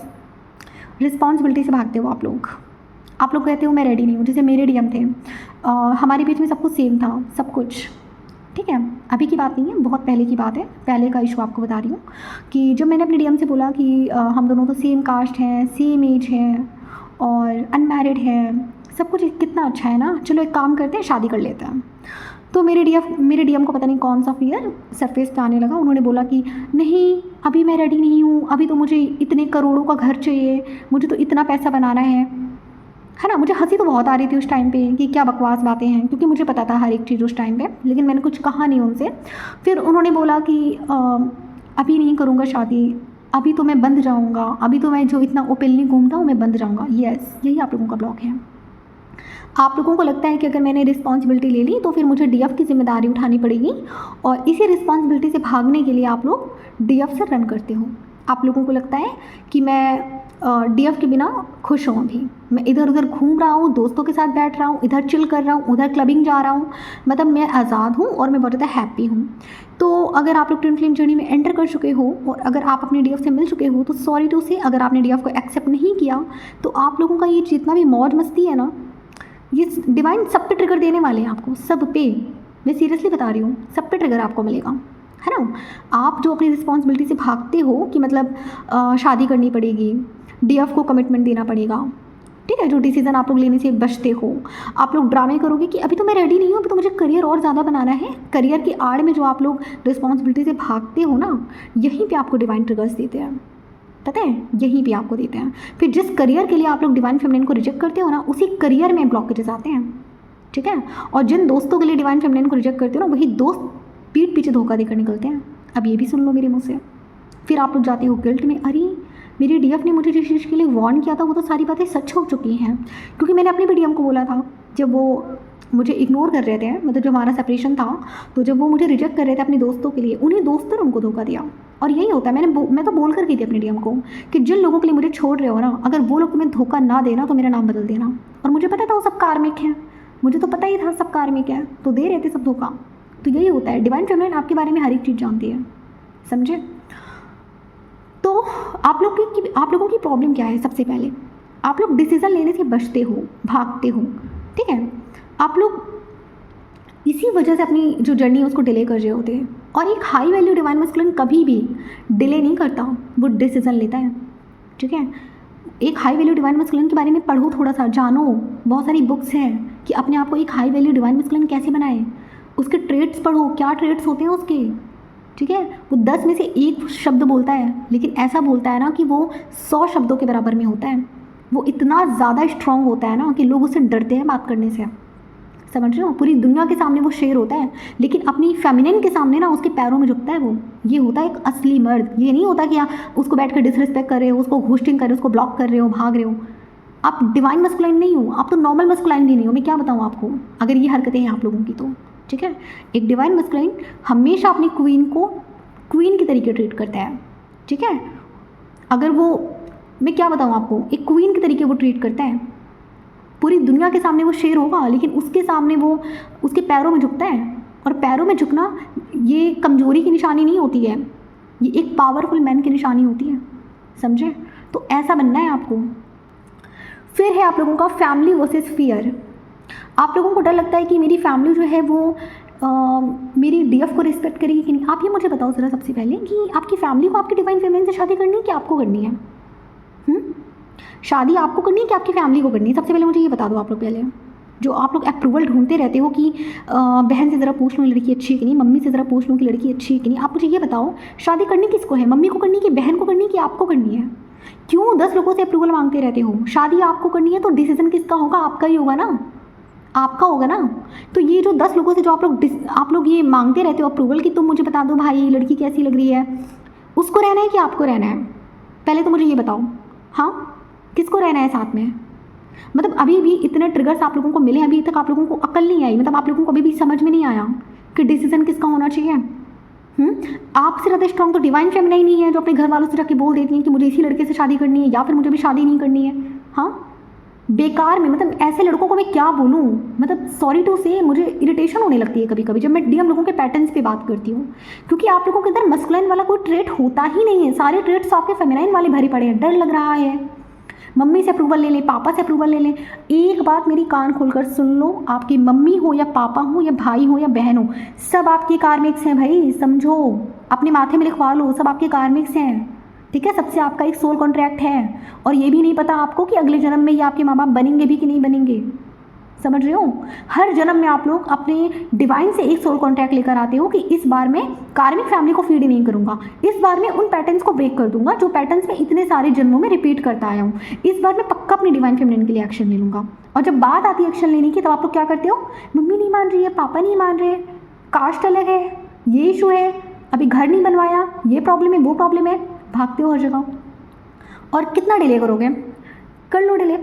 रिस्पॉन्सिबिलिटी से भागते हो आप लोग कहते हो मैं रेडी नहीं हूँ। जैसे मेरे डीएम थे, हमारे बीच में सब कुछ सेम था, सब कुछ ठीक है, अभी की बात नहीं है, बहुत पहले की बात है, पहले का इशू आपको बता रही हूँ कि जब मैंने अपने डीएम से बोला कि हम दोनों तो सेम कास्ट हैं, सेम एज है और अनमैरिड है, सब कुछ कितना अच्छा है ना, चलो एक काम करते हैं शादी कर लेते हैं। तो मेरे डीएम को पता नहीं कौन सा फियर सरफेस पे आने लगा। उन्होंने बोला कि नहीं अभी मैं रेडी नहीं हूँ, अभी तो मुझे इतने करोड़ों का घर चाहिए, मुझे तो इतना पैसा बनाना है ना। मुझे हंसी तो बहुत आ रही थी उस टाइम पे कि क्या बकवास बातें हैं, क्योंकि मुझे पता था हर एक चीज़ उस टाइम पे, लेकिन मैंने कुछ कहा नहीं उनसे। फिर उन्होंने बोला कि अभी नहीं करूँगा शादी, अभी तो मैं बंद जाऊँगा, अभी तो मैं जो इतना ओपनली घूमता हूँ मैं बंद जाऊँगा। यस, यही आप लोगों का ब्लॉक है। आप लोगों को लगता है कि अगर मैंने रिस्पॉन्सिबिलिटी ले ली तो फिर मुझे डीएफ की जिम्मेदारी उठानी पड़ेगी, और इसी रिस्पॉन्सिबिलिटी से भागने के लिए आप लोग डीएफ से रन करते हो। आप लोगों को लगता है कि मैं डीएफ के बिना खुश हूँ, अभी मैं इधर उधर घूम रहा हूँ, दोस्तों के साथ बैठ रहा हूँ, इधर चिल कर रहा हूँ, उधर क्लबिंग जा रहा हूँ, मतलब मैं आज़ाद हूँ और मैं बहुत ज़्यादा हैप्पी हूँ। तो अगर आप लोग ट्विन फ्लेम जर्नी में एंटर कर चुके हो और अगर आप अपने डीएफ से मिल चुके हो तो सॉरी टू से, अगर आपने डीएफ को एक्सेप्ट नहीं किया तो आप लोगों का ये जितना भी मौज मस्ती है ना, ये डिवाइन सब पे ट्रिगर देने वाले हैं आपको, सब पे, मैं सीरियसली बता रही हूँ, सब पे ट्रिगर आपको मिलेगा, है ना। आप जो अपनी रिस्पॉन्सिबिलिटी से भागते हो कि मतलब शादी करनी पड़ेगी, डीएफ को कमिटमेंट देना पड़ेगा, ठीक है, जो डिसीजन आप लोग लेने से बचते हो, आप लोग ड्रामे करोगे कि अभी तो मैं रेडी नहीं हूँ, अभी तो मुझे करियर और ज़्यादा बनाना है। करियर की आड़ में जो आप लोग रिस्पॉन्सिबिलिटी से भागते हो ना, यहीं पे आपको डिवाइन ट्रिगर्स देते हैं, पता है, यहीं पे आपको देते हैं। फिर जिस करियर के लिए आप लोग डिवाइन फेमिनिन को रिजेक्ट करते हो ना, उसी करियर में ब्लॉकेजेस आते हैं, ठीक है। और जिन दोस्तों के लिए डिवाइन फेमिनिन को रिजेक्ट करते हो ना, वही दोस्त पीठ पीछे धोखा देकर निकलते हैं। अब ये भी सुन लो मेरे मुँह से। फिर आप लोग जाते हो गिल्ट में, अरे मेरे डीएफ ने मुझे जिस चीज़ के लिए वार्न किया था वो तो सारी बातें सच हो चुकी हैं, क्योंकि मैंने अपने भी डीएम को बोला था जब वो मुझे इग्नोर कर रहे थे, मतलब जब हमारा सेपरेशन था, तो जब वो मुझे रिजेक्ट कर रहे थे अपने दोस्तों के लिए, उन्हीं दोस्तों ने उनको धोखा दिया। और यही होता है, मैं तो बोल कर गई थी अपने डीएम को कि जिन लोगों के लिए मुझे छोड़ रहे हो ना, अगर वो लोग तुम्हें धोखा ना देना तो मेरा नाम बदल देना। और मुझे पता था वो सब कार्मिक है, मुझे तो पता ही था सब कार्मिक है, तो दे रहे थे सब धोखा। तो यही होता है, डिवाइन फेमिनिन आपके बारे में हर एक चीज़ जानती है, समझे। तो आप लोगों की प्रॉब्लम क्या है, सबसे पहले आप लोग डिसीज़न लेने से बचते हो, भागते हो, ठीक है। आप लोग इसी वजह से अपनी जो जर्नी है उसको डिले कर रहे होते हैं। और एक हाई वैल्यू डिवाइन मैस्कुलिन कभी भी डिले नहीं करता, वो डिसीज़न लेता है, ठीक है। एक हाई वैल्यू डिवाइन मैस्कुलिन के बारे में पढ़ो, थोड़ा सा जानो, बहुत सारी बुक्स हैं कि अपने आप को एक हाई वैल्यू डिवाइन मैस्कुलिन कैसे बनाए, उसके ट्रेट्स पढ़ो, क्या ट्रेट्स होते हैं उसके, ठीक है। वो 10 में से 1 शब्द बोलता है, लेकिन ऐसा बोलता है ना कि वो 100 शब्दों के बराबर में होता है। वो इतना ज़्यादा स्ट्रॉन्ग होता है ना कि लोग उससे डरते हैं बात करने से, समझ रहे हो। पूरी दुनिया के सामने वो शेर होता है, लेकिन अपनी फेमिनिन के सामने ना उसके पैरों में झुकता है वो। ये होता है एक असली मर्द। ये नहीं होता कि आप उसको बैठ कर डिसरिस्पेक्ट कर रहे हो, उसको घोस्टिंग कर रहे हो, उसको ब्लॉक कर रहे हो, भाग रहे हो। आप डिवाइन मस्कुलाइन नहीं हो, आप तो नॉर्मल मस्कुलाइन भी नहीं हो। मैं क्या बताऊँ आपको, अगर ये हरकतें हैं आप लोगों की तो, ठीक है। एक डिवाइन मस्कुलाइन हमेशा अपनी क्वीन को क्वीन की तरीके ट्रीट करता है, ठीक है। अगर वो, मैं क्या बताऊँ आपको, एक क्वीन के तरीके वो ट्रीट करता है। पूरी दुनिया के सामने वो शेर होगा, लेकिन उसके सामने वो उसके पैरों में झुकता है। और पैरों में झुकना ये कमजोरी की निशानी नहीं होती है, ये एक पावरफुल मैन की निशानी होती है, समझे। तो ऐसा बनना है आपको। फिर है आप लोगों का फैमिली वर्सेस फियर। आप लोगों को डर लगता है कि मेरी फैमिली जो है वो मेरी डीएफ को रिस्पेक्ट करेगी कि नहीं। आप ये मुझे बताओ ज़रा सबसे पहले कि आपकी फैमिली को आपकी डिवाइन फेमिनिन से शादी करनी है कि आपको करनी है? शादी आपको करनी है कि आपकी फैमिली को करनी है? सबसे पहले मुझे ये बता दो आप लोग पहले। जो आप लोग अप्रूवल ढूंढते रहते हो कि बहन से ज़रा पूछ लूँ लड़की अच्छी है कि नहीं, मम्मी से ज़रा पूछ लूँ कि लड़की अच्छी है कि नहीं, आप मुझे ये बताओ शादी करनी किसको है? मम्मी को करनी कि बहन को करनी कि आपको करनी है? क्यों 10 लोगों से अप्रूवल मांगते रहते हो? शादी आपको करनी है तो डिसीजन किसका होगा? आपका ही होगा ना, आपका होगा ना। तो ये जो 10 लोगों से जो आप लोग ये मांगते रहते हो अप्रूवल कि तुम मुझे बता दो भाई लड़की कैसी लग रही है, उसको रहना है कि आपको रहना है? पहले तो मुझे ये बताओ, हाँ किसको रहना है साथ में? मतलब अभी भी इतने ट्रिगर्स आप लोगों को मिले, अभी तक आप लोगों को अकल नहीं आई, मतलब आप लोगों को अभी भी समझ में नहीं आया कि डिसीजन किसका होना चाहिए। आपसे ज़्यादा स्ट्रॉन्ग तो डिवाइन फेमिनाइन ही है, जो अपने घर वालों से जाके बोल देती हैं कि मुझे इसी लड़के से शादी करनी है या फिर मुझे भी शादी नहीं करनी है। हाँ, बेकार में, मतलब ऐसे लड़कों को मैं क्या बोलूँ, मतलब सॉरी टू से मुझे इरिटेशन होने लगती है कभी कभी जब मैं डीएम लोगों के पैटर्न्स पे बात करती हूँ, क्योंकि आप लोगों के अंदर मस्कुलाइन वाला कोई ट्रेट होता ही नहीं है। सारे ट्रेट्स आपके फेमिनाइन वाले भरे पड़े हैं। डर लग रहा है, मम्मी से अप्रूवल ले लें, पापा से अप्रूवल ले लें। एक बात मेरी कान खोलकर सुन लो, आपकी मम्मी हो या पापा हो या भाई हो या बहन हो, सब आपके कार्मिक्स हैं भाई, समझो। अपने माथे में लिखवा लो, सब आपके कार्मिक्स हैं, ठीक है। सबसे आपका एक सोल कॉन्ट्रैक्ट है, और ये भी नहीं पता आपको कि अगले जन्म में ये आपके माँ बाप बनेंगे भी कि नहीं बनेंगे, समझ रहे हो। हर जन्म में आप लोग अपने डिवाइन से एक सोल कॉन्ट्रैक्ट लेकर आते हो कि इस बार मैं कार्मिक फैमिली को फीड नहीं करूंगा, इस बार मैं उन पैटर्न्स को ब्रेक कर दूंगा जो पैटर्न्स में इतने सारे जन्मों में रिपीट करता आया हूँ। इस बार मैं पक्का अपनी डिवाइन फेमिनिन के लिए एक्शन ले लूंगा। और जब बात आती है एक्शन लेने की, तब आप लोग क्या करते हो, मम्मी नहीं मान रही है, पापा नहीं मान रहे, कास्ट अलग है, ये इशू है, अभी घर नहीं बनवाया, ये प्रॉब्लम है, वो प्रॉब्लम है, भागते हो हर जगह। और कितना डिले करोगे, कर लो डिले।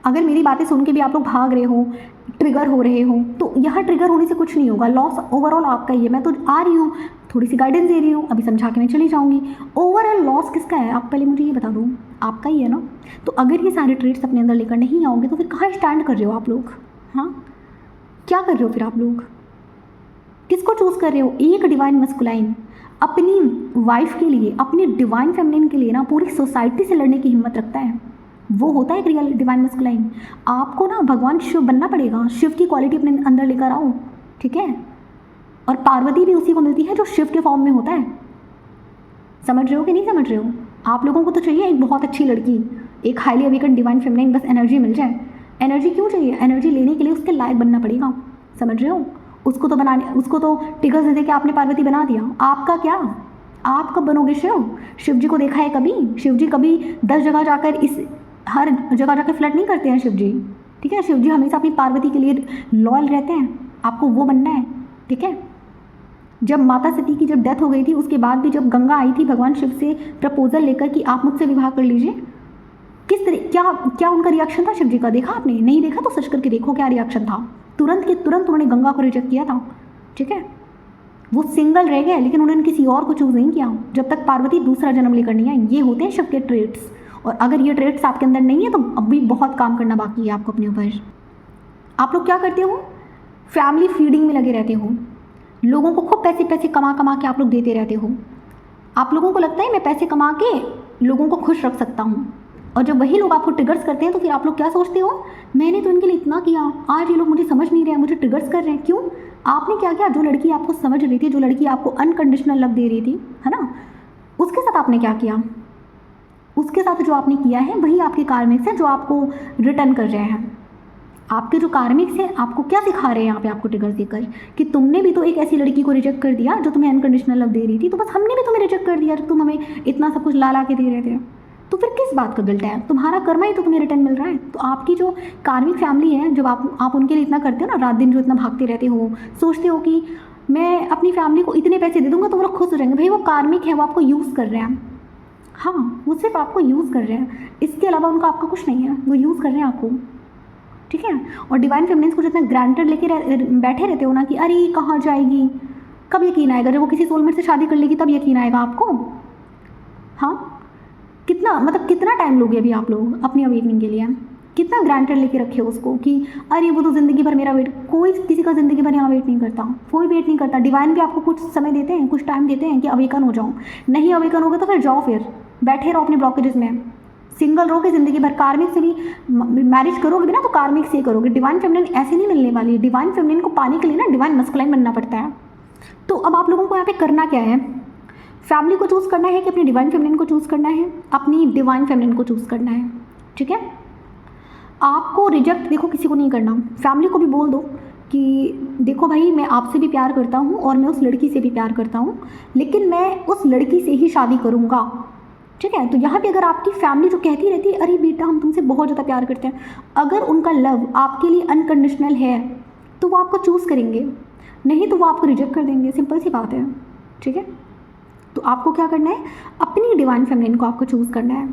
अगर मेरी बातें सुन के भी आप लोग भाग रहे हो, ट्रिगर हो रहे हो, तो यहाँ ट्रिगर होने से कुछ नहीं होगा। लॉस ओवरऑल आपका ही है। मैं तो आ रही हूँ, थोड़ी सी गाइडेंस दे रही हूँ, अभी समझा के मैं चली जाऊँगी। ओवरऑल लॉस किसका है, आप पहले मुझे ये बता दो, आपका ही है ना। तो अगर ये सारे ट्रेड्स अपने अंदर लेकर नहीं आओगे तो फिर कहाँ स्टैंड कर रहे हो आप लोग। हाँ, क्या कर रहे हो फिर आप लोग, किसको चूज़ कर रहे हो। एक डिवाइन मस्कुलाइन अपनी वाइफ के लिए, अपनी डिवाइन फेमिनिन के लिए ना पूरी सोसाइटी से लड़ने की हिम्मत रखता है, वो होता है एक रियल डिवाइन मस्कुलाइन। आपको ना भगवान शिव बनना पड़ेगा, शिव की क्वालिटी अपने अंदर लेकर आओ, ठीक है। और पार्वती भी उसी को मिलती है जो शिव के फॉर्म में होता है। समझ रहे हो कि नहीं समझ रहे हो। आप लोगों को तो चाहिए एक बहुत अच्छी लड़की, एक हाईली अवेकन डिवाइन फेमिनिन, बस एनर्जी मिल जाए। एनर्जी क्यों चाहिए, एनर्जी लेने के लिए उसके लायक बनना पड़ेगा, समझ रहे हो। उसको तो टिकट्स दे के आपने पार्वती बना दिया। आपका क्या, आप कब बनोगे शिव। शिव जी को देखा है कभी, शिव जी कभी 10 जगह जाकर हर जगह जाकर फ्लर्ट नहीं करते हैं शिव जी, ठीक है। शिव जी हमेशा अपनी पार्वती के लिए लॉयल रहते हैं, आपको वो बनना है, ठीक है। जब माता सती की जब डेथ हो गई थी, उसके बाद भी जब गंगा आई थी भगवान शिव से प्रपोजल लेकर कि आप मुझसे विवाह कर लीजिए, किस तरह क्या उनका रिएक्शन था शिव जी का, देखा आपने, नहीं देखा तो सर्च करके देखो क्या रिएक्शन था। तुरंत के तुरंत उन्होंने गंगा को रिजेक्ट किया था, ठीक है। वो सिंगल रह गए, लेकिन उन्होंने किसी और को चूज़ नहीं किया जब तक पार्वती दूसरा जन्म लेकर नहीं आई। ये होते हैं शिव के ट्रेट्स। और अगर ये ट्रेट्स आपके अंदर नहीं है तो अभी बहुत काम करना बाकी है आपको अपने ऊपर। आप लोग क्या करते हो, फैमिली फीडिंग में लगे रहते हो, लोगों को खूब पैसे कमा के आप लोग देते रहते हो। आप लोगों को लगता है मैं पैसे कमा के लोगों को खुश रख सकता हूँ, और जब वही लोग आपको ट्रिगर्स करते हैं तो फिर आप लोग क्या सोचते हो, मैंने तो इनके लिए इतना किया, आज ये लोग मुझे समझ नहीं रहे हैं, मुझे ट्रिगर्स कर रहे हैं। क्यों, आपने क्या किया। जो लड़की आपको समझ रही थी, जो लड़की आपको अनकंडीशनल लव दे रही थी, है ना, उसके साथ आपने क्या किया। उसके साथ जो आपने किया है वही आपके कार्मिक्स है जो आपको रिटर्न कर रहे हैं। आपके जो कार्मिक्स हैं आपको क्या सिखा रहे हैं यहाँ पे, आपको ट्रिगर्स देकर कि तुमने भी तो एक ऐसी लड़की को रिजेक्ट कर दिया जो तुम्हें अनकंडीशनल लव दे रही थी, तो बस हमने भी तुम्हें रिजेक्ट कर दिया जो तुम हमें इतना सब कुछ ला के दे रहे थे। तो फिर किस बात का गिल्ट है, तुम्हारा कर्मा ही तो तुम्हें रिटर्न मिल रहा है। तो आपकी जो कार्मिक फैमिली है, जब आप उनके लिए इतना करते हो ना, रात दिन जो इतना भागते रहते हो, सोचते हो कि मैं अपनी फैमिली को इतने पैसे दे दूंगा तो वो लोग खुश हो जाएंगे, भाई वो कार्मिक है, वो आपको यूज़ कर रहे हैं। हाँ, वो सिर्फ आपको यूज़ कर रहे हैं, इसके अलावा उनका आपका कुछ नहीं है, वो यूज़ कर रहे हैं आपको, ठीक है। और डिवाइन फेमिनिन्स को जितना ग्रांटेड लेके बैठे रहते हो ना कि अरे कहाँ जाएगी, कब यकीन आएगा, जब वो किसी सोलमेट से शादी कर लेगी तब यकीन आएगा आपको। हाँ, कितना टाइम लोगे अभी आप लोग अपनी अवेकनिंग के लिए, कितना ग्रांटेड लेके रखे हो उसको कि अरे वो तो ज़िंदगी भर मेरा वेट, कोई किसी का ज़िंदगी भर यहाँ वेट नहीं करता, कोई वेट नहीं करता। डिवाइन भी आपको कुछ समय देते हैं, कुछ टाइम देते हैं कि अवेकन हो जाओ। नहीं अवेकन होगा तो फिर जाओ, फिर बैठे रहो अपने ब्लॉकेजेस में, सिंगल रहोगे ज़िंदगी भर। कार्मिक से भी मैरिज करोगे भी ना तो कार्मिक से करोगे। डिवाइन फेमिनिन ऐसे नहीं मिलने वाली। डिवाइन फेमिनिन को पाने के लिए ना डिवाइन मस्कुलाइन बनना पड़ता है। तो अब आप लोगों को यहाँ पे करना क्या है, फैमिली को चूज़ करना है कि अपनी डिवाइन फेमिनिन को चूज़ करना है, अपनी डिवाइन फेमिनिन को चूज़ करना है, ठीक है। आपको रिजेक्ट देखो किसी को नहीं करना। फैमिली को भी बोल दो कि देखो भाई मैं आपसे भी प्यार करता हूँ और मैं उस लड़की से भी प्यार करता हूँ, लेकिन मैं उस लड़की से ही शादी करूँगा, ठीक है। तो यहाँ पे अगर आपकी फैमिली जो कहती रहती है अरे बेटा हम तुमसे बहुत ज़्यादा प्यार करते हैं, अगर उनका लव आपके लिए अनकंडीशनल है तो वो आपको चूज़ करेंगे, नहीं तो वो आपको रिजेक्ट कर देंगे, सिंपल सी बात है, ठीक है। तो आपको क्या करना है, अपनी डिवाइन फेमिनिन को आपको चूज़ करना है,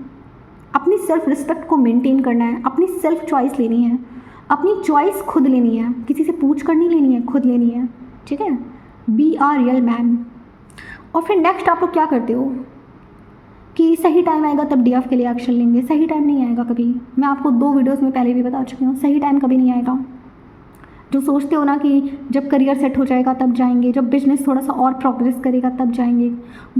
अपनी सेल्फ रिस्पेक्ट को मेंटेन करना है, अपनी सेल्फ चॉइस लेनी है, अपनी चॉइस खुद लेनी है, किसी से पूछ कर नहीं लेनी है, खुद लेनी है, ठीक है। बी आर रियल मैन, और फिर नेक्स्ट आप लोग क्या करते हो कि सही टाइम आएगा तब डीएफ के लिए एक्शन लेंगे। सही टाइम नहीं आएगा कभी, मैं आपको 2 वीडियोस में पहले भी बता चुकी हूँ, सही टाइम कभी नहीं आएगा। जो सोचते हो ना कि जब करियर सेट हो जाएगा तब जाएंगे, जब बिजनेस थोड़ा सा और प्रोग्रेस करेगा तब जाएंगे,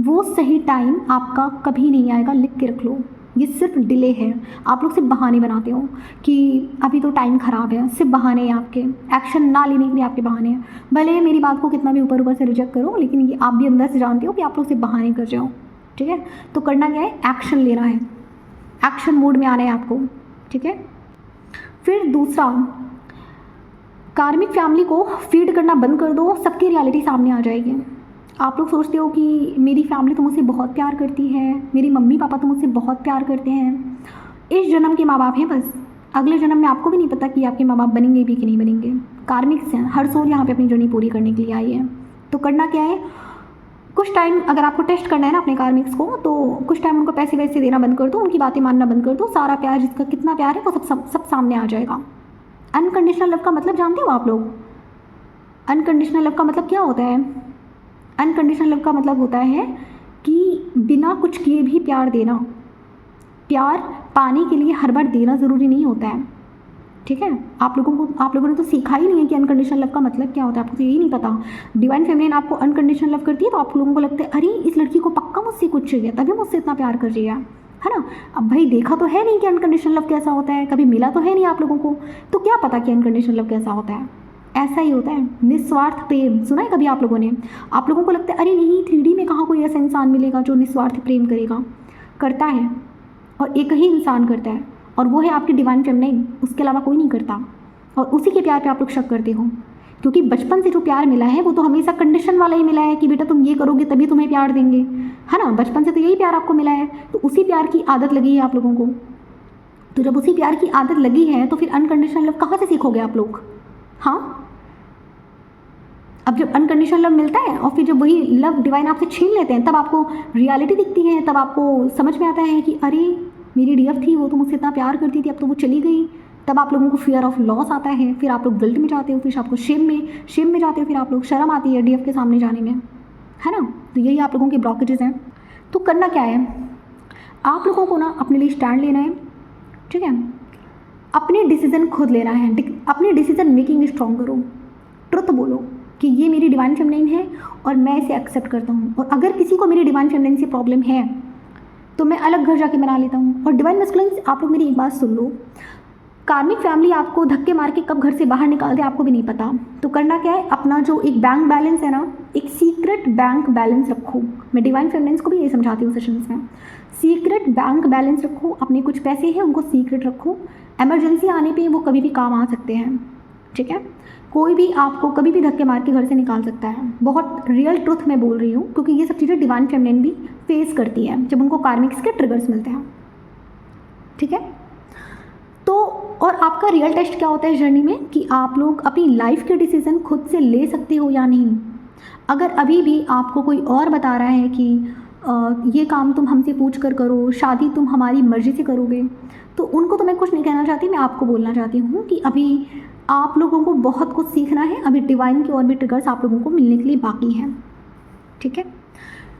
वो सही टाइम आपका कभी नहीं आएगा, लिख के रख लो। ये सिर्फ डिले है, आप लोग सिर्फ बहाने बनाते हो कि अभी तो टाइम ख़राब है, सिर्फ बहाने हैं आपके, एक्शन ना लेने के लिए आपके बहाने हैं। भले मेरी बात को कितना भी ऊपर ऊपर से रिजेक्ट करो, लेकिन ये आप भी अंदर से जानते हो कि आप लोग सिर्फ बहाने कर रहे हो, ठीक है। तो करना क्या है, एक्शन लेना है, एक्शन मोड में आना है आपको, ठीक है। फिर दूसरा, कार्मिक फैमिली को फीड करना बंद कर दो, सबकी रियलिटी सामने आ जाएगी। आप लोग सोचते हो कि मेरी फैमिली तो मुझसे बहुत प्यार करती है, मेरी मम्मी पापा तो मुझसे बहुत प्यार करते हैं, इस जन्म के माँ बाप हैं बस, अगले जन्म में आपको भी नहीं पता कि आपके माँ बाप बनेंगे भी कि नहीं बनेंगे। कार्मिक्स हैं, हर सोल यहाँ पे अपनी जर्नी पूरी करने के लिए आई है। तो करना क्या है, कुछ टाइम अगर आपको टेस्ट करना है ना अपने कार्मिक्स को, तो कुछ टाइम उनको पैसे वैसे देना बंद कर दो, उनकी बातें मानना बंद कर दो, सारा प्यार जिसका कितना प्यार है वो सब सामने आ जाएगा। अनकंडीशनल लव का मतलब जानते हो आप लोग? अनकंडीशनल लव का मतलब क्या होता है? अनकंडीशनल लव का मतलब होता है कि बिना कुछ किए भी प्यार देना। प्यार पाने के लिए हर बार देना ज़रूरी नहीं होता है, ठीक है। आप लोगों ने तो सीखा ही नहीं है कि अनकंडीशनल लव का मतलब क्या होता है, आपको तो यही नहीं पता। डिवाइन फेमिनिन आपको अनकंडीशनल लव करती है तो आप लोगों को लगता है अरे इस लड़की को पक्का मुझसे कुछ चाहिए तभी मुझसे इतना प्यार कर रही है ना। अब भाई देखा तो है नहीं कि अनकंडीशनल लव कैसा होता है, कभी मिला तो है नहीं आप लोगों को, तो क्या पता कि अनकंडीशनल लव कैसा होता है। ऐसा ही होता है, निस्वार्थ प्रेम सुना है कभी आप लोगों ने? आप लोगों को लगता है अरे नहीं 3D में कहाँ कोई ऐसा इंसान मिलेगा जो निस्वार्थ प्रेम करेगा, करता है, और एक ही इंसान करता है, और वो है आपकी डिवाइन फेमिनिन, उसके अलावा कोई नहीं करता। और उसी के प्यार पे आप लोग शक करते हो, क्योंकि बचपन से जो प्यार मिला है वो तो हमेशा कंडीशन वाला ही मिला है कि बेटा तुम ये करोगे तभी तुम्हें प्यार देंगे, है ना। बचपन से तो यही प्यार आपको मिला है, तो उसी प्यार की आदत लगी है आप लोगों को। तो जब उसी प्यार की आदत लगी है तो फिर अनकंडीशनल लव कहाँ से सीखोगे आप लोग? हाँ, अब जब अनकंडीशनल लव मिलता है और फिर जब वही लव डिवाइन आपसे छीन लेते हैं, तब आपको रियलिटी दिखती है, तब आपको समझ में आता है कि अरे मेरी डीएफ थी, वो तो मुझसे इतना प्यार करती थी, अब तो वो चली गई। तब आप लोगों को फियर ऑफ लॉस आता है, फिर आप लोग गिल्ट में जाते हो, फिर आपको शेम में जाते हो, फिर आप लोग शर्म आती है डीएफ के सामने जाने में, है ना। तो यही आप लोगों के ब्लॉकेजेस हैं। तो करना क्या है, आप लोगों को ना अपने लिए स्टैंड लेना है, ठीक है। अपने डिसीजन खुद लेना है, अपनी डिसीजन मेकिंग स्ट्रॉन्ग करो, ट्रुथ बोलो कि ये मेरी डिवाइन फेमिनिन है और मैं इसे एक्सेप्ट करता हूँ, और अगर किसी को मेरी डिवाइन फेमिनिन से प्रॉब्लम है तो मैं अलग घर जाके बना लेता हूँ। और डिवाइन मैस्कुलिन, आप लोग मेरी एक बात सुन लो, कार्मिक फैमिली आपको धक्के मार के कब घर से बाहर निकाल दे आपको भी नहीं पता। तो करना क्या है, अपना जो एक बैंक बैलेंस है ना, एक सीक्रेट बैंक बैलेंस रखो। मैं डिवाइन फेमिनिन को भी यही समझाती हूँ सेशंस में, सीक्रेट बैंक बैलेंस रखो, अपने कुछ पैसे हैं उनको सीक्रेट रखो, इमरजेंसी आने पे वो कभी भी काम आ सकते हैं, ठीक है। कोई भी आपको कभी भी धक्के मार के घर से निकाल सकता है, बहुत रियल ट्रुथ मैं बोल रही हूँ, क्योंकि ये सब चीज़ें डिवाइन फेमिनिन भी फेस करती है जब उनको कार्मिक्स के ट्रिगर्स मिलते हैं, ठीक है। तो और आपका रियल टेस्ट क्या होता है जर्नी में, कि आप लोग अपनी लाइफ के डिसीज़न खुद से ले सकते हो या नहीं। अगर अभी भी आपको कोई और बता रहा है कि ये काम तुम हमसे पूछ कर करो, शादी तुम हमारी मर्ज़ी से करोगे, तो उनको तो मैं कुछ नहीं कहना चाहती, मैं आपको बोलना चाहती हूँ कि अभी आप लोगों को बहुत कुछ सीखना है, अभी डिवाइन के और भी ट्रिगर्स आप लोगों को मिलने के लिए बाकी हैं, ठीक है।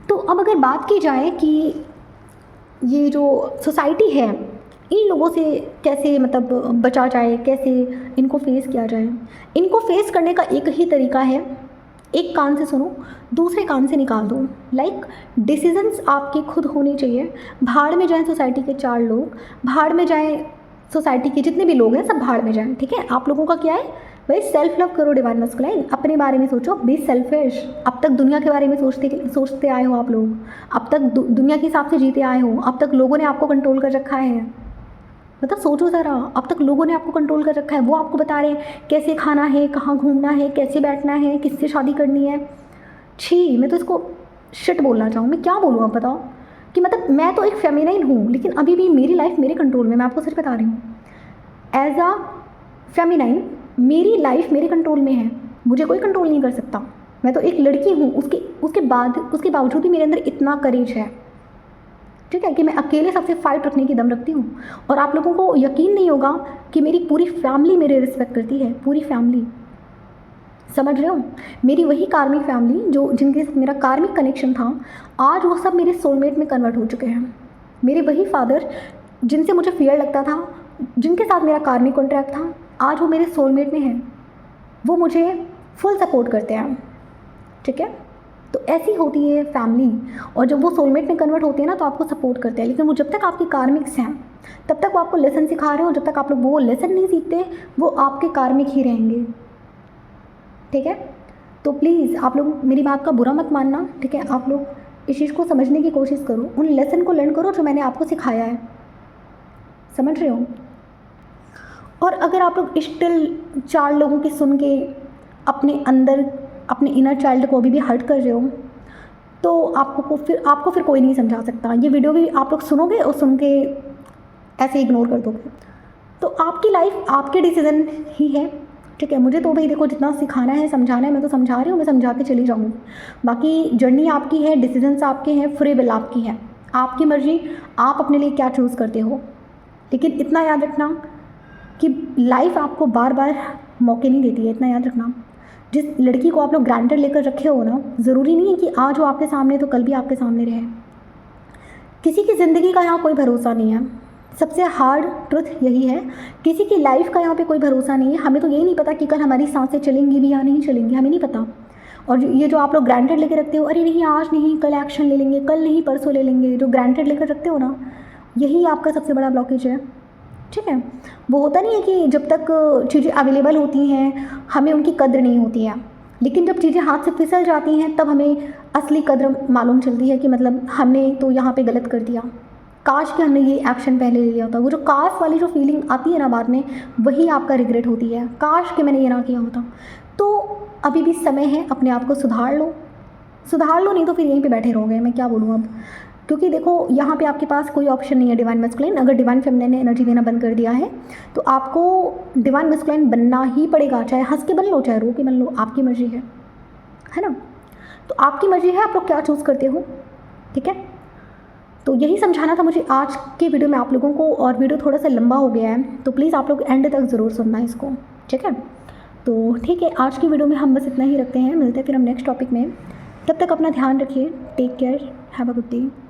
तो अब अगर बात की जाए कि ये जो सोसाइटी है इन लोगों से कैसे मतलब बचा जाए, कैसे इनको फेस किया जाए, इनको फेस करने का एक ही तरीका है, एक कान से सुनो दूसरे कान से निकाल दो। लाइक डिसीजंस आपके खुद होने चाहिए। भाड़ में जाएं सोसाइटी के 4 लोग, भाड़ में जाएं सोसाइटी के जितने भी लोग हैं सब भाड़ में जाएं, ठीक है। आप लोगों का क्या है भाई, सेल्फ लव करो डिवाइन मैस्कुलिन, अपने बारे में सोचो, बी सेल्फिश। अब तक दुनिया के बारे में सोचते आए हो आप लोग, अब तक दुनिया के हिसाब से जीते आए हो, अब तक लोगों ने आपको कंट्रोल कर रखा है। मतलब सोचो ज़रा, अब तक लोगों ने आपको कंट्रोल कर रखा है, वो आपको बता रहे हैं कैसे खाना है, कहाँ घूमना है, कैसे बैठना है, किससे शादी करनी है। छी, मैं तो इसको शिट बोलना चाहूँ, मैं क्या बोलूँ आप बताओ। कि मतलब मैं तो एक फेमिनाइन हूँ, लेकिन अभी भी मेरी लाइफ मेरे कंट्रोल में, मैं आपको सच बता रही हूँ। एज अ फेमिनाइन मेरी लाइफ मेरे कंट्रोल में है, मुझे कोई कंट्रोल नहीं कर सकता। मैं तो एक लड़की हूँ, उसके बावजूद भी मेरे अंदर इतना करेज है, ठीक है, कि मैं अकेले सबसे फाइट रखने की दम रखती हूँ। और आप लोगों को यकीन नहीं होगा कि मेरी पूरी फैमिली मेरे रिस्पेक्ट करती है, पूरी फैमिली। समझ रहे हो? मेरी वही कार्मिक फैमिली जो जिनके साथ मेरा कार्मिक कनेक्शन था, आज वो सब मेरे सोलमेट में कन्वर्ट हो चुके हैं। मेरे वही फादर जिनसे मुझे फ़ियर लगता था, जिनके साथ मेरा कार्मिक कॉन्ट्रैक्ट था, आज वो मेरे सोलमेट में हैं। वो मुझे फुल सपोर्ट करते हैं, ठीक है? तो ऐसी होती है फैमिली। और जब वो सोलमेट में कन्वर्ट होते हैं ना, तो आपको सपोर्ट करते हैं, लेकिन वो जब तक आपके कार्मिक्स हैं तब तक वो आपको लेसन सिखा रहे हो। जब तक आप लोग वो लेसन नहीं सीखते, वो आपके कार्मिक ही रहेंगे, ठीक है? तो प्लीज़ आप लोग मेरी बात का बुरा मत मानना, ठीक है? आप लोग इस चीज़ को समझने की कोशिश करो, उन लेसन को लर्न करो जो मैंने आपको सिखाया है। समझ रहे हो? और अगर आप लोग स्टिल 4 लोगों की सुन के अपने अंदर अपने इनर चाइल्ड को अभी भी हर्ट कर रहे हो, तो आपको फिर कोई नहीं समझा सकता। ये वीडियो भी आप लोग सुनोगे और सुन के ऐसे इग्नोर कर दोगे। तो आपकी लाइफ आपके डिसीजन ही है, ठीक है? मुझे तो भाई देखो, जितना सिखाना है समझाना है मैं तो समझा रही हूँ, मैं समझा के चली जाऊँगी। बाकी जर्नी आपकी है, डिसीजंस आपके हैं, फ्री विल आपकी है, आपकी मर्जी, आप अपने लिए क्या चूज़ करते हो। लेकिन इतना याद रखना कि लाइफ आपको बार बार मौके नहीं देती है, इतना याद रखना। जिस लड़की को आप लोग ग्रांटेड लेकर रखे हो ना, ज़रूरी नहीं है कि आज वो आपके सामने तो कल भी आपके सामने रहे। किसी की ज़िंदगी का यहाँ कोई भरोसा नहीं है। सबसे हार्ड ट्रुथ यही है, किसी की लाइफ का यहाँ पे कोई भरोसा नहीं है। हमें तो यही नहीं पता कि कल हमारी सांसें चलेंगी भी या नहीं चलेंगी, हमें नहीं पता। और ये जो आप लोग ग्रांटेड लेकर रखते हो, अरे नहीं आज नहीं कल एक्शन ले लेंगे, कल नहीं परसों ले लेंगे, जो ग्रांटेड लेकर रखते हो ना, यही आपका सबसे बड़ा ब्लॉकेज है, ठीक है? वो होता नहीं है कि जब तक चीज़ें अवेलेबल होती हैं हमें उनकी कद्र नहीं होती है, लेकिन जब चीज़ें हाथ से फिसल जाती हैं तब हमें असली कद्र मालूम चलती है कि मतलब हमने तो यहाँ पे गलत कर दिया, काश कि हमने ये एक्शन पहले ले लिया होता। वो जो काश वाली जो फीलिंग आती है ना बाद में, वही आपका रिग्रेट होती है, काश कि मैंने ये ना किया होता। तो अभी भी समय है, अपने आप को सुधार लो, नहीं तो फिर यहीं पे बैठे रहोगे। मैं क्या बोलूँ अब, क्योंकि देखो यहाँ पे आपके पास कोई ऑप्शन नहीं है डिवाइन मैस्कुलिन। अगर डिवाइन फेमिनिन ने एनर्जी देना बंद कर दिया है तो आपको डिवाइन मैस्कुलिन बनना ही पड़ेगा, चाहे हंस के बन लो चाहे रो के बन लो, आपकी मर्जी है ना? तो आपकी मर्जी है आप लोग क्या चूज़ करते हो, ठीक है? तो यही समझाना था मुझे आज के वीडियो में आप लोगों को। और वीडियो थोड़ा सा लंबा हो गया है, तो प्लीज़ आप लोग एंड तक ज़रूर सुनना इसको, ठीक है? तो ठीक है, आज की वीडियो में हम बस इतना ही रखते हैं, मिलते हैं फिर हम नेक्स्ट टॉपिक में। तब तक अपना ध्यान रखिए, take care, have a good day.